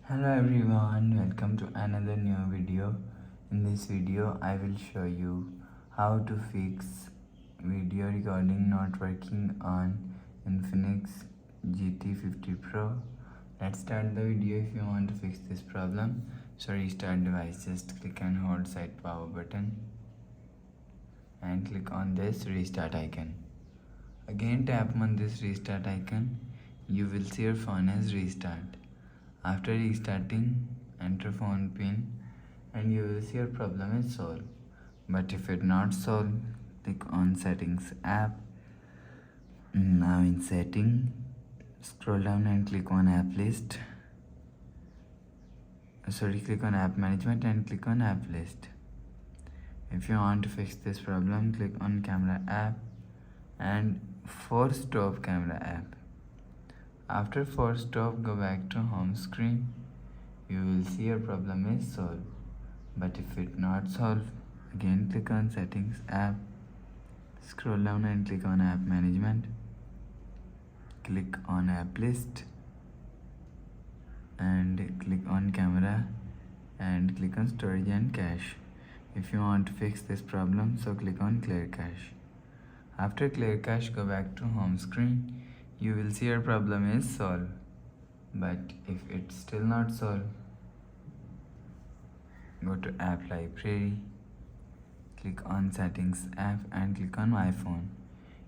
Hello everyone, welcome to another new video. In this video I will show you how to fix video recording not working on Infinix GT50 Pro. Let's start the video. If you want to fix this problem, so restart device, just click and hold side power button and click on this restart icon. Again tap on this restart icon. You will see your phone as restart. After restarting, enter phone pin and you will see your problem is solved. But if it not solved, click on settings app. Now in setting, scroll down and click on app list. Click on app management and click on app list. If you want to fix this problem, click on camera app and force stop camera app. After force stop, go back to home screen. You will see your problem is solved. But if it not solved, again click on settings app. Scroll down and click on app management. Click on app list and click on camera and click on storage and cache. If you want to fix this problem, so click on clear cache. After clear cache, go back to home screen. You will see your problem is solved. But if it's still not solved, go to app library, click on settings app and click on my phone.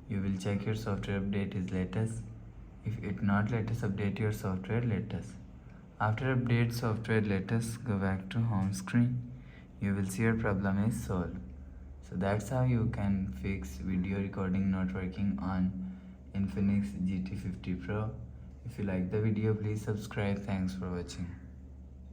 You will check your software update is latest. If it not latest, update your software latest. After update software latest, go back to home screen. You will see your problem is solved. So that's how you can fix video recording not working on Infinix GT50 Pro. If you like the video, please subscribe. Thanks for watching.